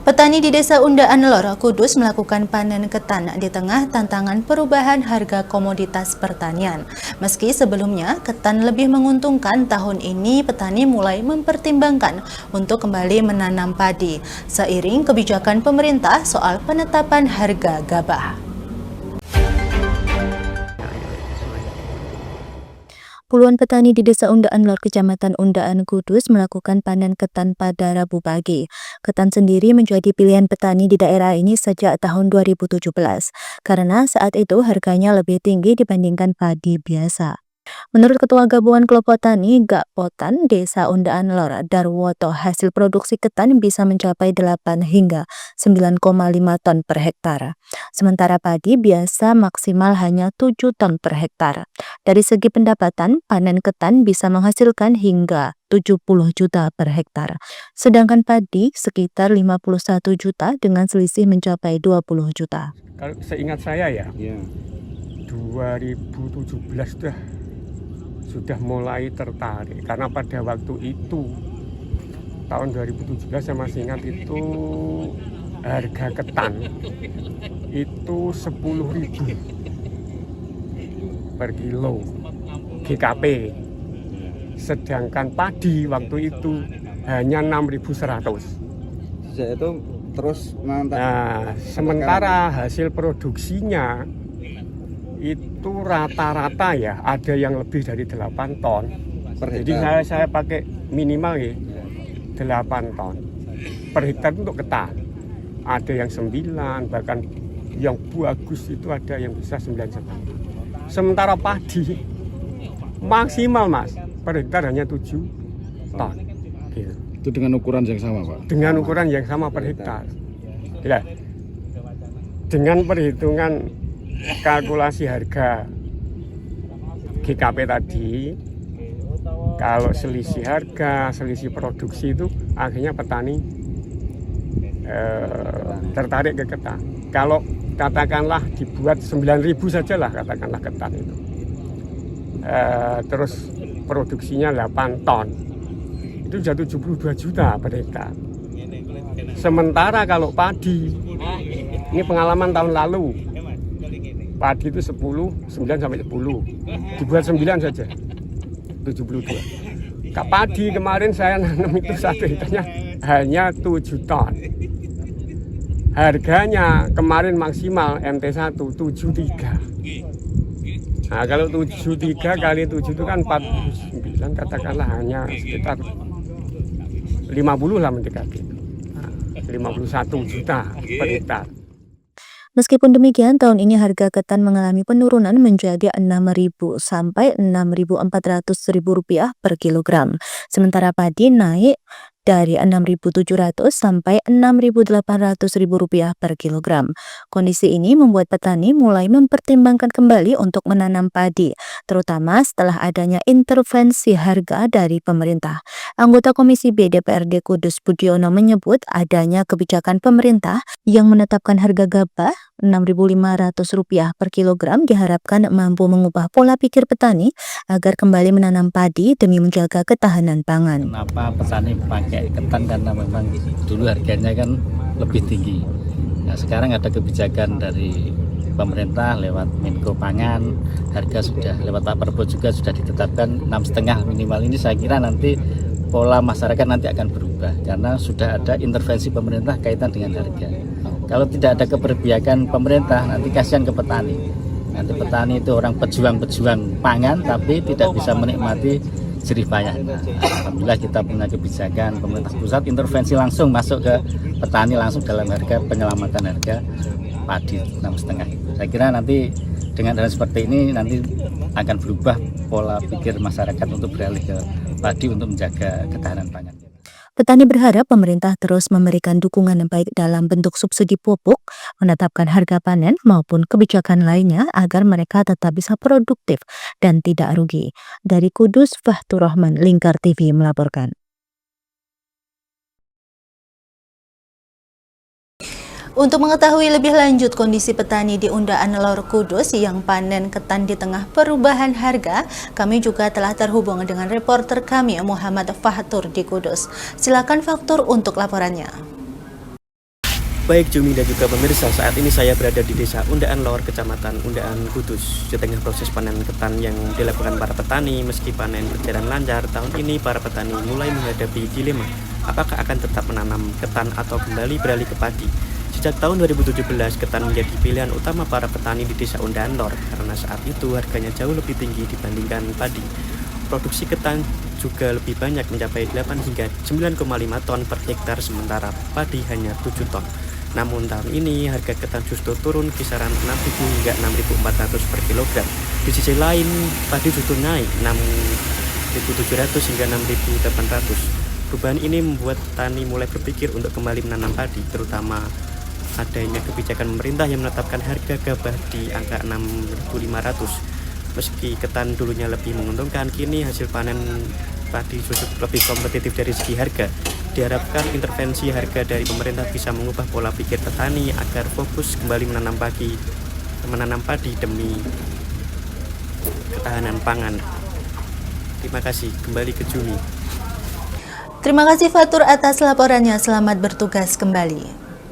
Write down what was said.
Petani di Desa Undaan Lor, Kudus melakukan panen ketan di tengah tantangan perubahan harga komoditas pertanian. Meski sebelumnya ketan lebih menguntungkan, tahun ini petani mulai mempertimbangkan untuk kembali menanam padi, seiring kebijakan pemerintah soal penetapan harga gabah. Puluhan petani di Desa Undaan Lor, Kecamatan Undaan, Kudus melakukan panen ketan pada Rabu pagi. Ketan sendiri menjadi pilihan petani di daerah ini sejak tahun 2017, karena saat itu harganya lebih tinggi dibandingkan padi biasa. Menurut Ketua Gabungan Kelompok Tani Gakpotan Desa Undaan Lor, Darwoto, hasil produksi ketan bisa mencapai 8 hingga 9,5 ton per hektar. Sementara padi biasa maksimal hanya 7 ton per hektar. Dari segi pendapatan, panen ketan bisa menghasilkan hingga 70 juta per hektar. Sedangkan padi sekitar 51 juta dengan selisih mencapai 20 juta. Kalau seingat saya ya, 2017 sudah mulai tertarik. Karena pada waktu itu, tahun 2017 saya masih ingat itu harga ketan itu 10.000 per kilo GKP. Sedangkan padi waktu itu hanya 6.100. Sejak itu terus mantap. Nah, sementara hasil produksinya itu rata-rata ya ada yang lebih dari 8 ton. Jadi saya pakai minimal ya 8 ton per hektar untuk ketan. Ada yang 9, bahkan yang bagus itu ada yang bisa 9,5. Sementara padi maksimal Mas per hektar hanya 7 ton. Gitu. Itu dengan ukuran yang sama, Pak? Dengan ukuran yang sama per hektar. Ya. Dengan perhitungan kalkulasi harga GKP tadi, kalau selisih harga, selisih produksi itu akhirnya petani tertarik ke ketan. Kalau katakanlah dibuat 9.000 saja lah katakanlah ketan itu, terus produksinya 8 ton, itu sudah 72 juta per hektar. Sementara kalau padi, ini pengalaman tahun lalu, padi itu 9 sampai 10, dibuat 9 saja 72. Padi kemarin saya nanam itu satu hektarnya hanya 7 ton. Harganya kemarin maksimal MT1 73. Nah, kalau 73 kali 7 itu kan 49, katakanlah hanya sekitar 50 lah mendekati. Nah, 51 juta per hektar. Meskipun demikian, tahun ini harga ketan mengalami penurunan menjadi Rp6.000 sampai Rp6.400.000 per kilogram. Sementara padi naik dari Rp6.700 sampai Rp6.800.000 per kilogram. Kondisi ini membuat petani mulai mempertimbangkan kembali untuk menanam padi, terutama setelah adanya intervensi harga dari pemerintah. Anggota Komisi B DPRD Kudus Budiono menyebut adanya kebijakan pemerintah yang menetapkan harga gabah Rp6.500 per kilogram diharapkan mampu mengubah pola pikir petani agar kembali menanam padi demi menjaga ketahanan pangan. Kenapa petani pakai ketan? Karena memang dulu harganya kan lebih tinggi. Nah, sekarang ada kebijakan dari pemerintah lewat Menko Pangan, harga sudah lewat Pak Prabowo juga sudah ditetapkan 6,5 minimal. Ini saya kira nanti pola masyarakat nanti akan berubah karena sudah ada intervensi pemerintah kaitan dengan harga. Kalau tidak ada keberpihakan pemerintah, nanti kasihan ke petani. Nanti petani itu orang pejuang-pejuang pangan tapi tidak bisa menikmati jerih payah. Nah, alhamdulillah kita punya kebijakan pemerintah pusat intervensi langsung masuk ke petani langsung dalam harga penyelamatan harga padi 6,5. Saya kira nanti dengan adanya seperti ini nanti akan berubah pola pikir masyarakat untuk beralih ke padi untuk menjaga ketahanan pangan. Petani berharap pemerintah terus memberikan dukungan yang baik dalam bentuk subsidi pupuk, menetapkan harga panen maupun kebijakan lainnya agar mereka tetap bisa produktif dan tidak rugi. Dari Kudus, Fahtur Rahman, Lingkar TV melaporkan. Untuk mengetahui lebih lanjut kondisi petani di Undaan Lor Kudus yang panen ketan di tengah perubahan harga, kami juga telah terhubung dengan reporter kami Muhammad Fahtur di Kudus. Silakan Fahtur untuk laporannya. Baik Jumi dan juga pemirsa, saat ini saya berada di Desa Undaan Lor, Kecamatan Undaan Kudus. Di tengah proses panen ketan yang dilakukan para petani, meski panen berjalan lancar, tahun ini para petani mulai menghadapi dilema apakah akan tetap menanam ketan atau kembali beralih ke padi. Sejak tahun 2017, ketan menjadi pilihan utama para petani di Desa Undaan Lor karena saat itu harganya jauh lebih tinggi dibandingkan padi. Produksi ketan juga lebih banyak, mencapai 8 hingga 9,5 ton per hektar, sementara padi hanya 7 ton. Namun tahun ini harga ketan justru turun kisaran 6.000 hingga 6.400 per kilogram. Di sisi lain, padi justru naik 6.700 hingga 6.800. Perubahan ini membuat petani mulai berpikir untuk kembali menanam padi, terutama adanya kebijakan pemerintah yang menetapkan harga gabah di angka 6.500. Meski ketan dulunya lebih menguntungkan, kini hasil panen padi justru lebih kompetitif dari segi harga. Diharapkan intervensi harga dari pemerintah bisa mengubah pola pikir petani agar fokus kembali menanam padi demi ketahanan pangan. Terima kasih, kembali ke Jumi. Terima kasih Fatur atas laporannya, selamat bertugas kembali.